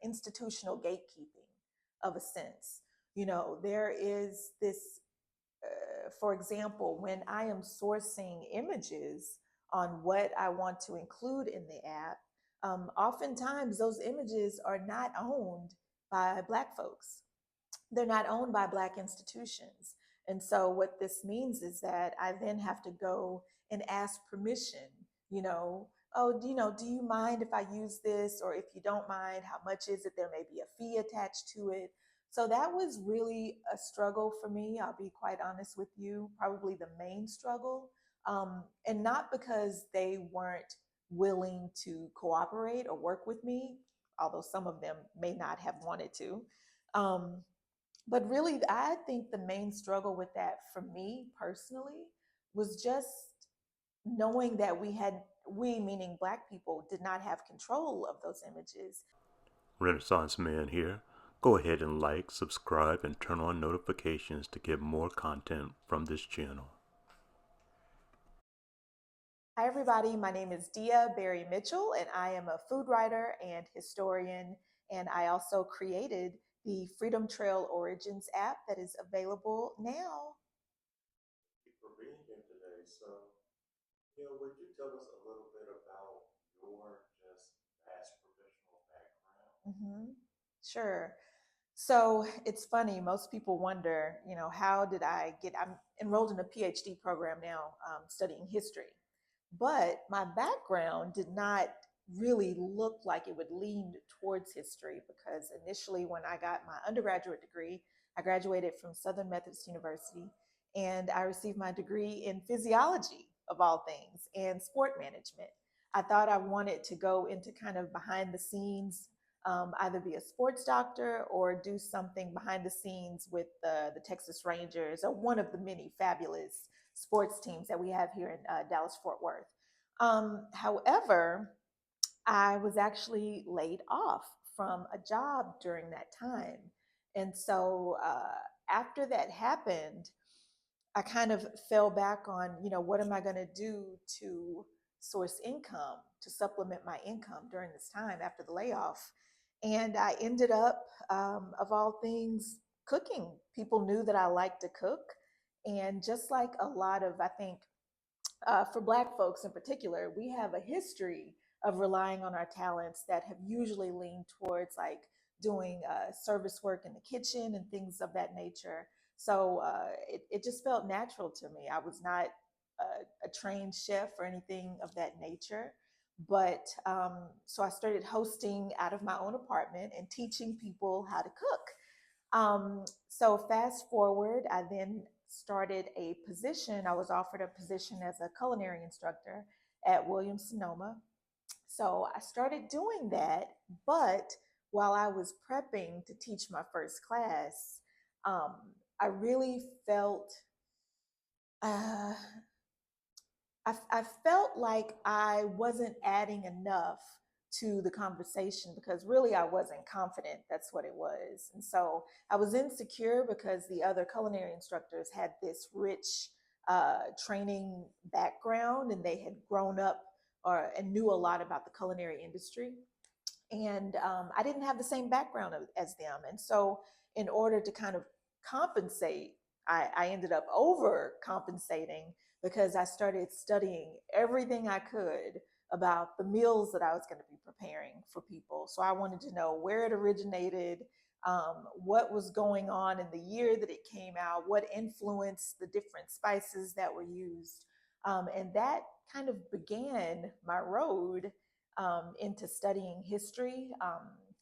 institutional gatekeeping of a sense. You know, there is this, for example, when I am sourcing images on what I want to include in the app, oftentimes those images are not owned by Black folks. They're not owned by Black institutions. And so what this means is that I then have to go and ask permission, you know, oh, do you mind if I use this? Or if you don't mind, how much is it? There may be a fee attached to it. So that was really a struggle for me. I'll be quite honest with you, probably the main struggle. And not because they weren't willing to cooperate or work with me, although some of them may not have wanted to. Um, but really, I think the main struggle with that for me personally was just knowing that we, meaning Black people, did not have control of those images. Renaissance Man here. Go ahead and like, subscribe, and turn on notifications to get more content from this channel. Hi, everybody. My name is Deah Berry Mitchell, and I am a food writer and historian. And I also created the Freedom Trail Origins app that is available now. Thank you for being here today. So, would you tell us a little bit about your just vast professional background? Mhm. Sure. So it's funny, most people wonder, how did I'm enrolled in a PhD program now, studying history. But my background did not really look like it would lean towards history because initially, when I got my undergraduate degree, I graduated from Southern Methodist University and I received my degree in physiology, of all things, and sport management. I thought I wanted to go into kind of behind the scenes, either be a sports doctor or do something behind the scenes with the Texas Rangers, or one of the many fabulous sports teams that we have here in Dallas Fort Worth. However, I was actually laid off from a job during that time. And so after that happened, I kind of fell back on, what am I going to do to source income, to supplement my income during this time after the layoff? And I ended up, of all things, cooking. People knew that I liked to cook. And just like a lot of, I think, for Black folks in particular, we have a history of relying on our talents that have usually leaned towards like doing service work in the kitchen and things of that nature. So it just felt natural to me. I was not a trained chef or anything of that nature. But so I started hosting out of my own apartment and teaching people how to cook. So fast forward, I then started a position. I was offered a position as a culinary instructor at Williams Sonoma. So I started doing that, but while I was prepping to teach my first class, um, I really felt uh, I felt like I wasn't adding enough to the conversation because really I wasn't confident. That's what it was. And so I was insecure because the other culinary instructors had this rich training background and they had grown up and knew a lot about the culinary industry. And I didn't have the same background as them. And so, in order to kind of compensate, I ended up overcompensating because I started studying everything I could about the meals that I was going to be preparing for people. So I wanted to know where it originated, what was going on in the year that it came out, what influenced the different spices that were used. And that kind of began my road into studying history,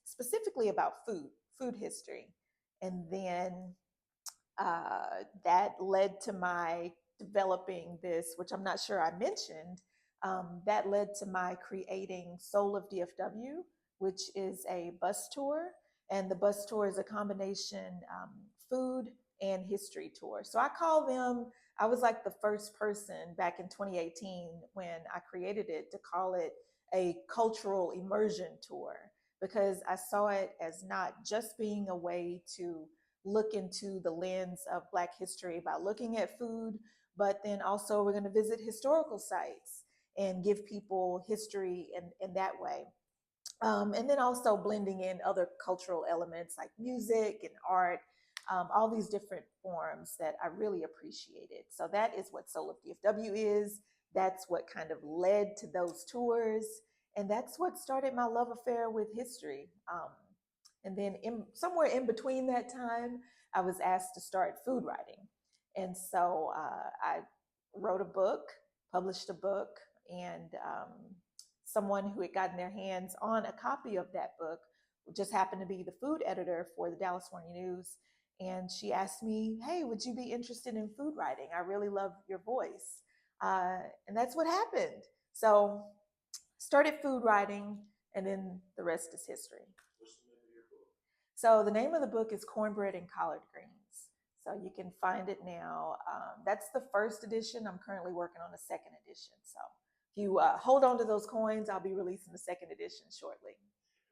specifically about food history. And then that led to my developing this, which I'm not sure I mentioned, that led to my creating Soul of DFW, which is a bus tour. And the bus tour is a combination food and history tour. So I was like the first person back in 2018 when I created it to call it a cultural immersion tour because I saw it as not just being a way to look into the lens of Black history by looking at food, but then also we're going to visit historical sites and give people history in that way. And then also blending in other cultural elements like music and art, all these different forms that I really appreciated. So that is what Soul of DFW is. That's what kind of led to those tours. And that's what started my love affair with history. And then somewhere in between that time, I was asked to start food writing. And so I wrote a book, published a book, and someone who had gotten their hands on a copy of that book just happened to be the food editor for the Dallas Morning News. And she asked me, "Hey, would you be interested in food writing? I really love your voice." And that's what happened. So, started food writing, and then the rest is history. What's the name of your book? So, the name of the book is Cornbread and Collard Greens. So, you can find it now. That's the first edition. I'm currently working on the second edition. So, if you hold on to those coins, I'll be releasing the second edition shortly.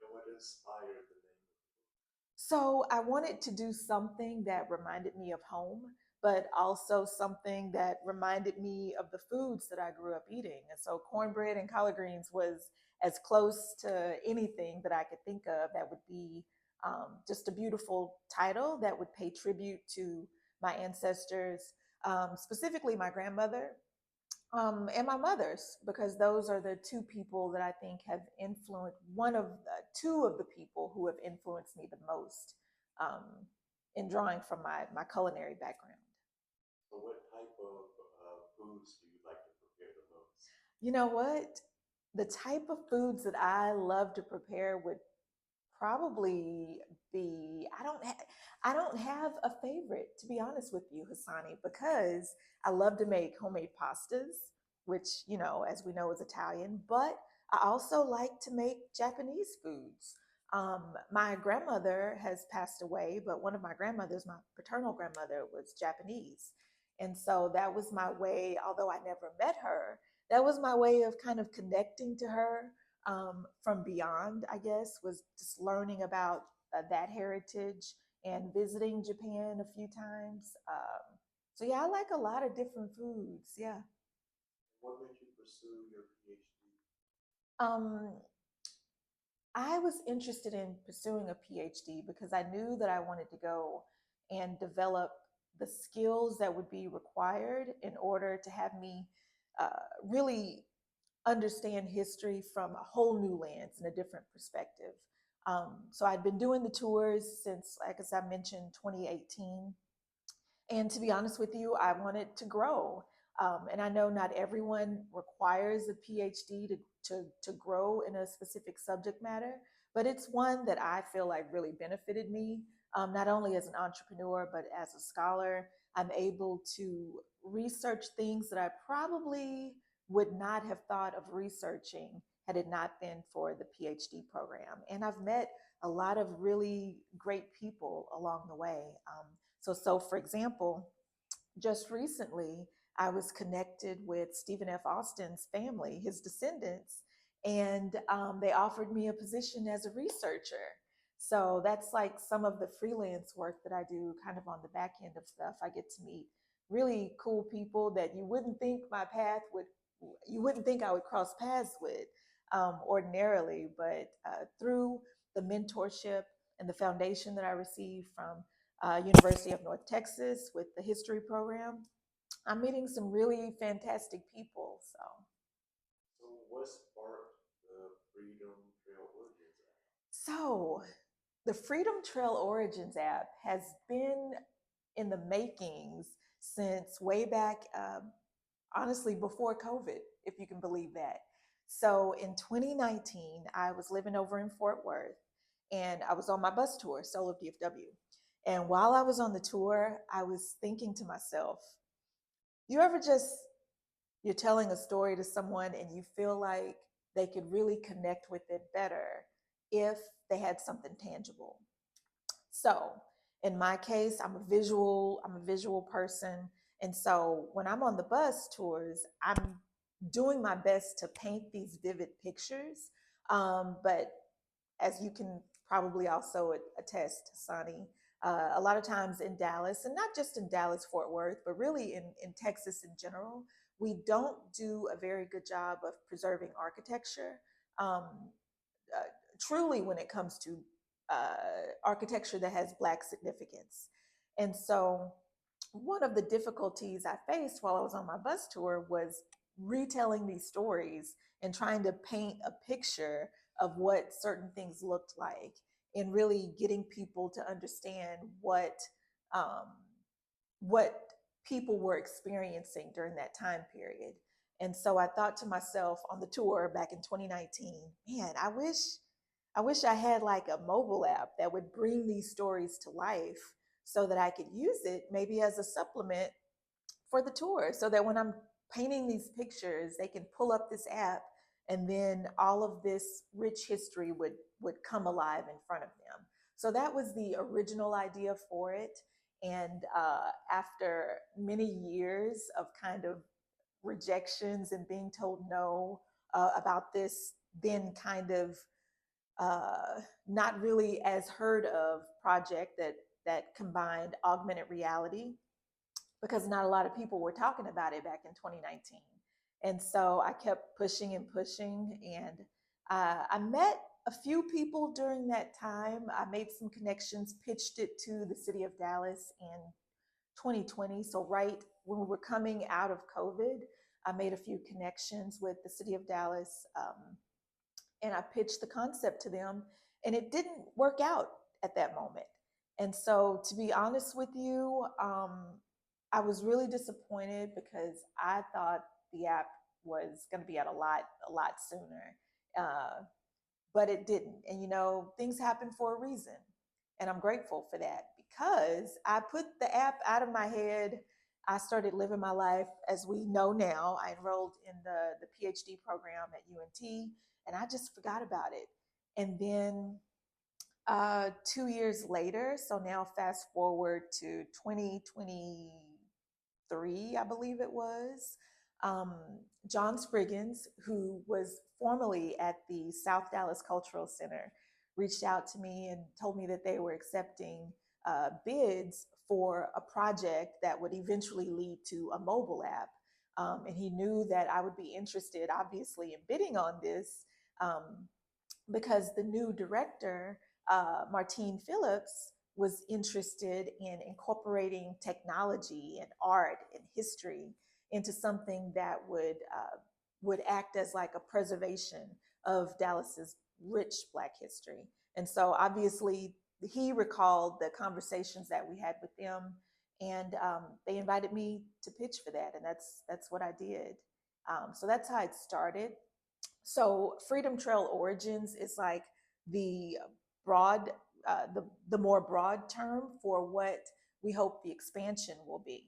And what inspired the name of the book? So I wanted to do something that reminded me of home, but also something that reminded me of the foods that I grew up eating. And so cornbread and collard greens was as close to anything that I could think of that would be just a beautiful title that would pay tribute to my ancestors, specifically my grandmother, and my mother's, because those are the two people that I think have influenced two of the people who have influenced me the most um, in drawing from my culinary background. So, what type of foods do you like to prepare the most? You know what? The type of foods that I love to prepare would probably be I don't have a favorite, to be honest with you, Hassani, because I love to make homemade pastas, which, as we know, is Italian, but I also like to make Japanese foods. My grandmother has passed away, but one of my grandmothers, my paternal grandmother, was Japanese. And so that was my way, although I never met her, that was my way of kind of connecting to her from beyond, I guess, was just learning about that heritage and visiting Japan a few times. So, yeah, I like a lot of different foods. Yeah. What made you pursue your PhD? Um, I was interested in pursuing a PhD because I knew that I wanted to go and develop the skills that would be required in order to have me really understand history from a whole new lens and a different perspective. So I'd been doing the tours since, like as I mentioned, 2018. And to be honest with you, I wanted to grow. And I know not everyone requires a PhD to grow in a specific subject matter, but it's one that I feel like really benefited me, not only as an entrepreneur, but as a scholar. I'm able to research things that I probably would not have thought of researching had it not been for the PhD program. And I've met a lot of really great people along the way. So for example, just recently, I was connected with Stephen F. Austin's family, his descendants, and they offered me a position as a researcher. So that's like some of the freelance work that I do kind of on the back end of stuff. I get to meet really cool people that you wouldn't think I would cross paths with ordinarily, but through the mentorship and the foundation that I received from University of North Texas with the history program, I'm meeting some really fantastic people. So, what sparked the Freedom Trail Origins Act? So the Freedom Trail Origins app has been in the makings since way back, honestly, before COVID, if you can believe that. So in 2019, I was living over in Fort Worth and I was on my bus tour, Soul of DFW. And while I was on the tour, I was thinking to myself, you ever just you're telling a story to someone and you feel like they could really connect with it better if they had something tangible. So in my case, I'm a visual person. And so when I'm on the bus tours, I'm doing my best to paint these vivid pictures. But as you can probably also attest, Sonny, a lot of times in Dallas, and not just in Dallas, Fort Worth, but really in Texas in general, we don't do a very good job of preserving architecture. Um, truly when it comes to architecture that has Black significance. And so, one of the difficulties I faced while I was on my bus tour was retelling these stories and trying to paint a picture of what certain things looked like, and really getting people to understand um, what people were experiencing during that time period. And so I thought to myself on the tour back in 2019, man, I wish I had like a mobile app that would bring these stories to life so that I could use it maybe as a supplement for the tour, so that when I'm painting these pictures, they can pull up this app, and then all of this rich history would come alive in front of them. So that was the original idea for it. And after many years of kind of rejections and being told no about this, then kind of not really as heard of project that combined augmented reality, because not a lot of people were talking about it back in 2019. And so I kept pushing and pushing. And I met a few people during that time. I made some connections, pitched it to the city of Dallas in 2020. So, right when we were coming out of COVID, I made a few connections with the city of Dallas, and I pitched the concept to them, and it didn't work out at that moment. And so, to be honest with you, I was really disappointed because I thought the app was going to be out a lot sooner, uh, but it didn't. And things happen for a reason, and I'm grateful for that because I put the app out of my head. I started living my life as we know now. I enrolled in the PhD program at UNT, and I just forgot about it. And then 2 years later, so now fast forward to 2023, I believe it was, um, John Spriggins, who was formerly at the South Dallas Cultural Center, reached out to me and told me that they were accepting bids for a project that would eventually lead to a mobile app. And he knew that I would be interested, obviously, in bidding on this, um, because the new director, Martine Phillips, was interested in incorporating technology and art and history into something that would act as like a preservation of Dallas's rich Black history. And so obviously he recalled the conversations that we had with them, and they invited me to pitch for that, and that's what I did. So that's how it started. So Freedom Trail Origins is like the broad, the more broad term for what we hope the expansion will be.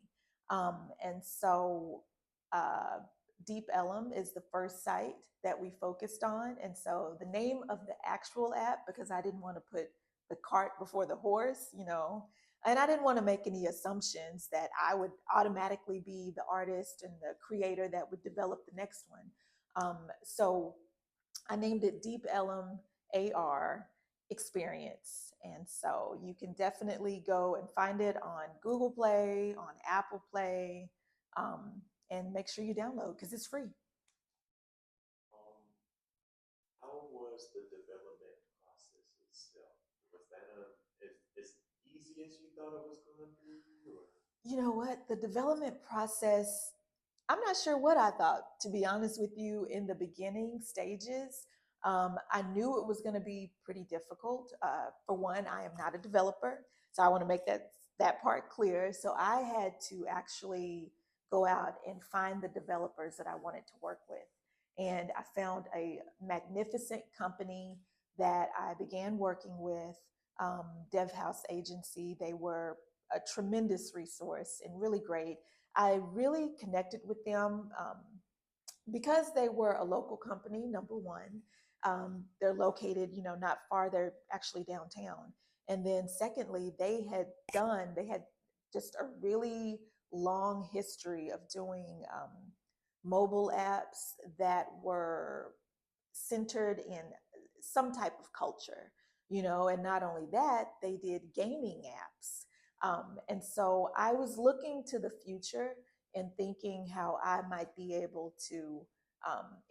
And so uh, Deep Ellum is the first site that we focused on. And so the name of the actual app, because I didn't want to put the cart before the horse, and I didn't want to make any assumptions that I would automatically be the artist and the creator that would develop the next one. So I named it Deep Ellum AR Experience. And so you can definitely go and find it on Google Play, on Apple Play, and make sure you download because it's free. Um, how was the development process itself? Was that as easy as you thought it was going to be, or? You know what? The development process, I'm not sure what I thought, to be honest with you, in the beginning stages. I knew it was going to be pretty difficult. For one, I am not a developer, so I want to make that part clear. So I had to actually go out and find the developers that I wanted to work with, and I found a magnificent company that I began working with. Dev House Agency. They were a tremendous resource and really great. I really connected with them because they were a local company, number one. They're located, not far, they're actually downtown. And then secondly, they had just a really long history of doing mobile apps that were centered in some type of culture, and not only that, they did gaming apps. And so I was looking to the future and thinking how I might be able to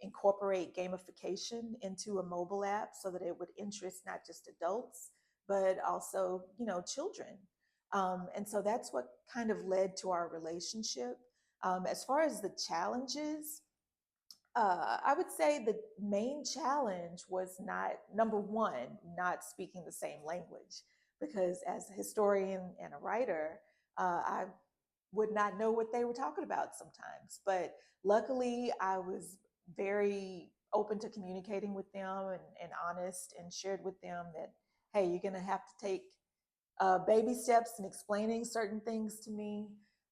incorporate gamification into a mobile app so that it would interest not just adults, but also, children. And so that's what kind of led to our relationship. As far as the challenges, I would say the main challenge was not number one, not speaking the same language, because as a historian and a writer, I would not know what they were talking about sometimes. But luckily, I was very open to communicating with them and honest, and shared with them that, hey, you're going to have to take baby steps in explaining certain things to me.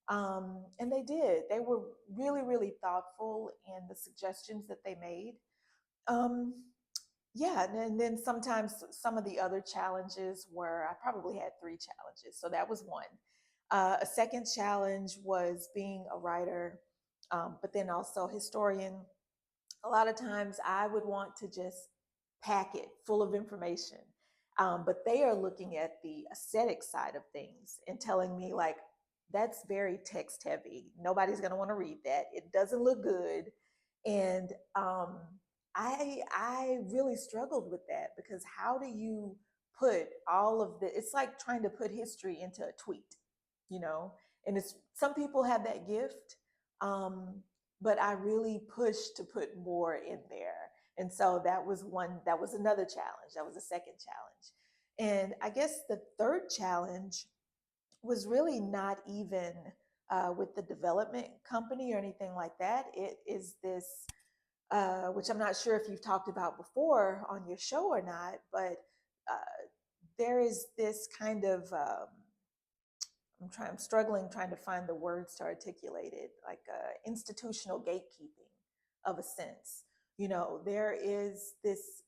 And they did. They were really, really thoughtful in the suggestions that they made. Um, yeah, and then sometimes some of the other challenges were, I probably had three challenges. So that was one. A second challenge was being a writer, but then also historian. A lot of times I would want to just pack it full of information. But they are looking at the aesthetic side of things and telling me, like, that's very text heavy. Nobody's going to want to read that. It doesn't look good. And I really struggled with that, because how do you put all of the, it's like trying to put history into a tweet, you know? And it's, some people have that gift. Um, but I really pushed to put more in there. And so that was one, that was another challenge. That was the second challenge. And I guess the third challenge was really not even with the development company or anything like that. It is this, which I'm not sure if you've talked about before on your show or not, but there is this kind of, I'm struggling trying to find the words to articulate it, like institutional gatekeeping of a sense. There is this,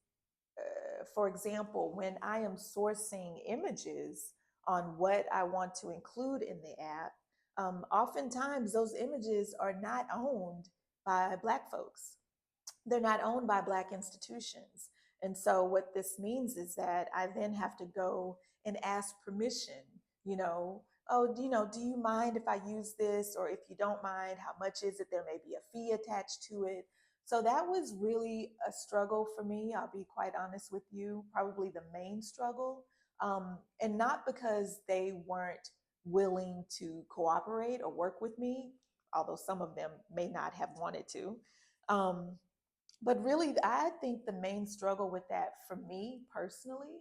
for example, when I am sourcing images on what I want to include in the app, oftentimes those images are not owned by Black folks. They're not owned by Black institutions. And so what this means is that I then have to go and ask permission, oh, do you mind if I use this? Or if you don't mind, how much is it? There may be a fee attached to it. So that was really a struggle for me. I'll be quite honest with you, probably the main struggle. And not because they weren't willing to cooperate or work with me, although some of them may not have wanted to. Um, but really, I think the main struggle with that for me personally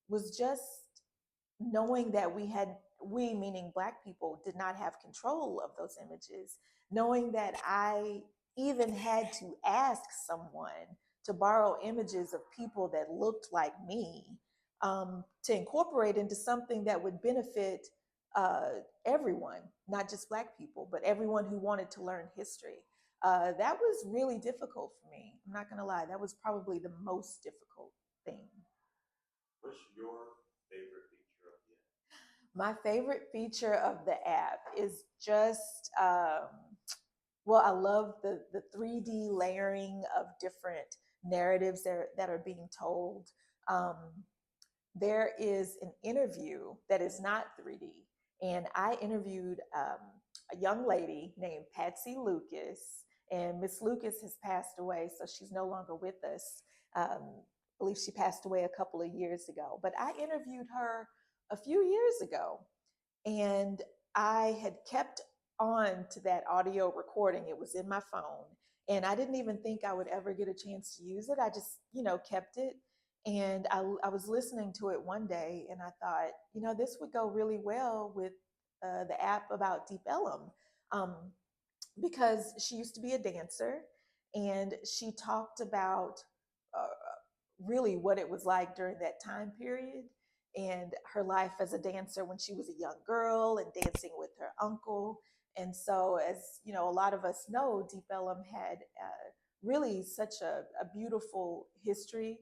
was just knowing that we meaning Black people, did not have control of those images, knowing that I even had to ask someone to borrow images of people that looked like me, to incorporate into something that would benefit everyone, not just Black people, but everyone who wanted to learn history. That was really difficult for me. I'm not going to lie. That was probably the most difficult thing. What's your favorite feature of the app? My favorite feature of the app is just, well, I love the 3D layering of different narratives that are being told. Um, there is an interview that is not 3D, and I interviewed a young lady named Patsy Lucas, and Miss Lucas has passed away, so she's no longer with us. I believe she passed away a couple of years ago, but I interviewed her a few years ago, and I had kept on to that audio recording. It was in my phone, and I didn't even think I would ever get a chance to use it. I just, kept it. And I was listening to it one day, and I thought, this would go really well with the app about Deep Ellum. Um, because she used to be a dancer, and she talked about uh, really what it was like during that time period, and her life as a dancer when she was a young girl and dancing with her uncle. And so, as a lot of us know, Deep Ellum had really such a beautiful history,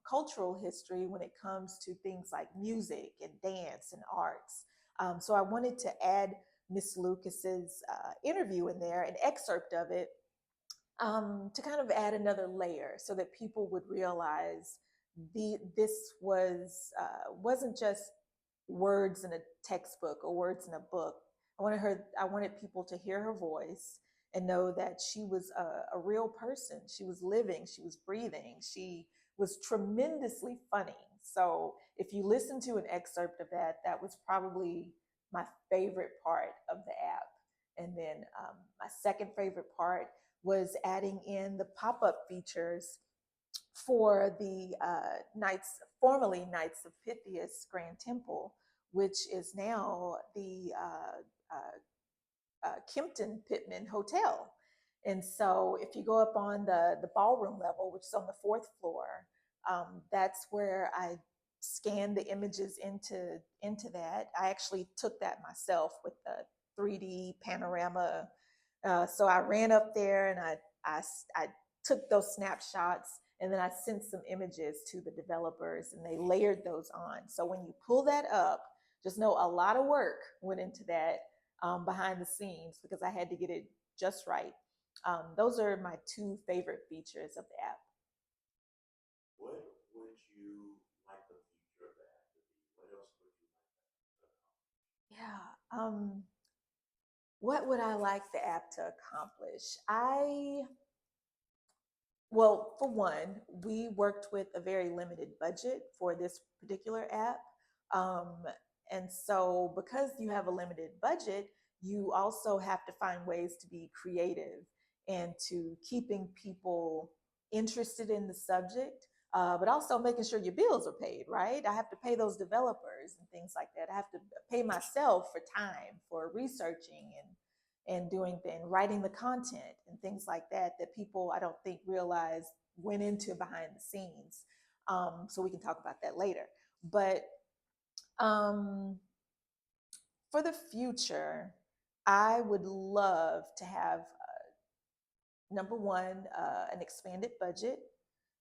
cultural history, when it comes to things like music and dance and arts. So I wanted to add Miss Lucas's interview in there, an excerpt of it, to kind of add another layer so that people would realize this wasn't just words in a textbook or words in a book. I wanted people to hear her voice and know that she was a real person. She was living, she was breathing, she was tremendously funny. So if you listen to an excerpt of that, that was probably my favorite part of the app. And then my second favorite part was adding in the pop-up features for the Knights, formerly Knights of Pythias Grand Temple, which is now the Kimpton Pittman Hotel. And so if you go up on the ballroom level, which is on the fourth floor, that's where I scanned the images into that. I actually took that myself with the 3D panorama. So I ran up there and I took those snapshots, and then I sent some images to the developers and they layered those on. So when you pull that up, just know a lot of work went into that behind the scenes because I had to get it just right. Those are my two favorite features of the app. What would you like the future of the app to be? What else would you like to accomplish? Yeah. What would I like the app to accomplish? Well, for one, we worked with a very limited budget for this particular app. Um, and so, because you have a limited budget, you also have to find ways to be creative and to keeping people interested in the subject, but also making sure your bills are paid, right? I have to pay those developers and things like that. I have to pay myself for time, for researching and doing things, writing the content and things like that that people I don't think realize went into behind the scenes. So we can talk about that later. But um, for the future, I would love to have number one, an expanded budget.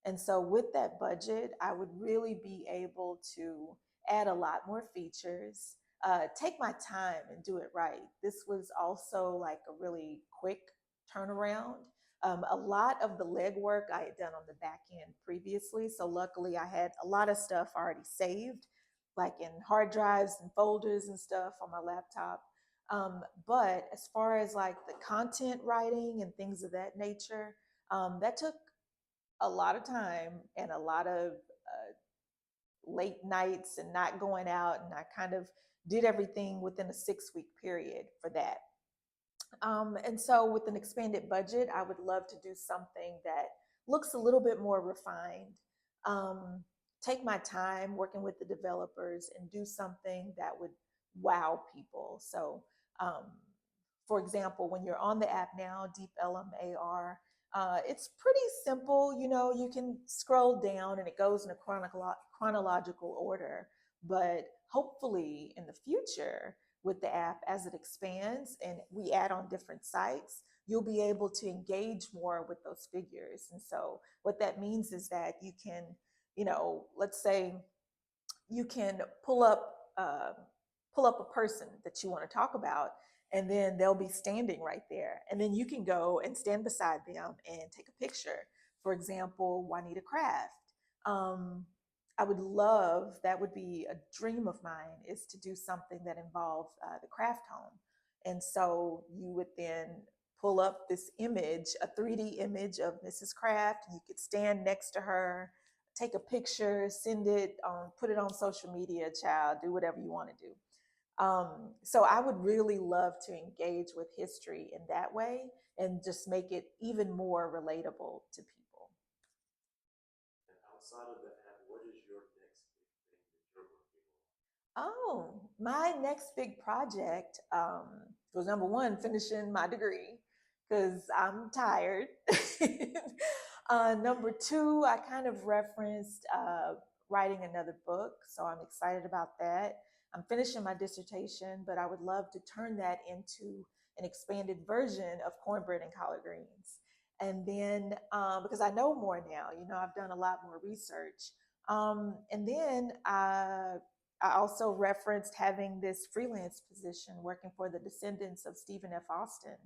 And so with that budget, I would really be able to add a lot more features, take my time and do it right. This was also like a really quick turnaround. A lot of the legwork I had done on the back end previously. So luckily I had a lot of stuff already saved, like in hard drives and folders and stuff on my laptop. But as far as like the content writing and things of that nature, that took a lot of time and a lot of late nights and not going out. And I kind of did everything within a 6 week period for that. And so, with an expanded budget, I would love to do something that looks a little bit more refined. Um, take my time working with the developers and do something that would wow people. So, um, for example, when you're on the app now, Deep Ellum AR, it's pretty simple. You know, you can scroll down and it goes in a chronological order. But hopefully, in the future, with the app as it expands and we add on different sites, you'll be able to engage more with those figures. And so, what that means is that you can, let's say you can pull up a person that you want to talk about, and then they'll be standing right there, and then you can go and stand beside them and take a picture. For example, Juanita Craft. um, I would love, that would be a dream of mine, is to do something that involved the craft home. And so you would then pull up this image, a 3D image of Mrs. Craft, and you could stand next to her, take a picture, send it, put it on social media, child, do whatever you want to do. So I would really love to engage with history in that way and just make it even more relatable to people. And outside of the app, what is your next big thing that you're working on? Oh, my next big project was number one, finishing my degree because I'm tired. Number two, I kind of referenced writing another book, so I'm excited about that. I'm finishing my dissertation, but I would love to turn that into an expanded version of cornbread and collard greens. And then, because I know more now, I've done a lot more research. And then I also referenced having this freelance position working for the descendants of Stephen F. Austin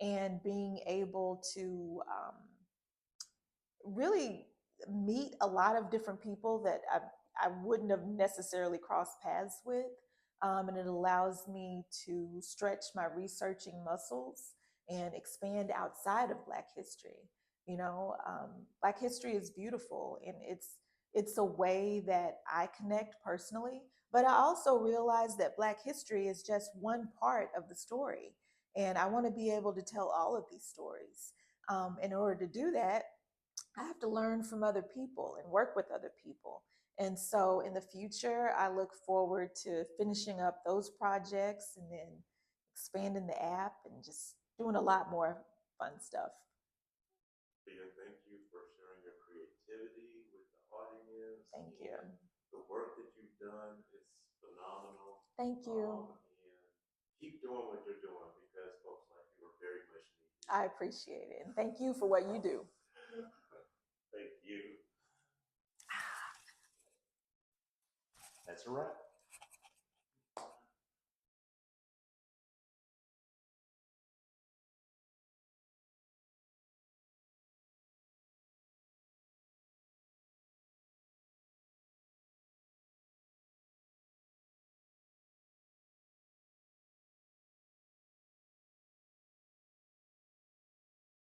and being able to really meet a lot of different people that I wouldn't have necessarily crossed paths with. And it allows me to stretch my researching muscles and expand outside of Black history. You know, Black history is beautiful, and it's a way that I connect personally. But I also realize that Black history is just one part of the story, and I want to be able to tell all of these stories. In order to do that, I have to learn from other people and work with other people. And so in the future, I look forward to finishing up those projects and then expanding the app and just doing a lot more fun stuff. Deah, thank you for sharing your creativity with the audience, Thank you. and the work that you've done is phenomenal. Thank you. And keep doing what you're doing because folks like you are very much needed. I appreciate it. And thank you for what you do. Thank you. That's a wrap.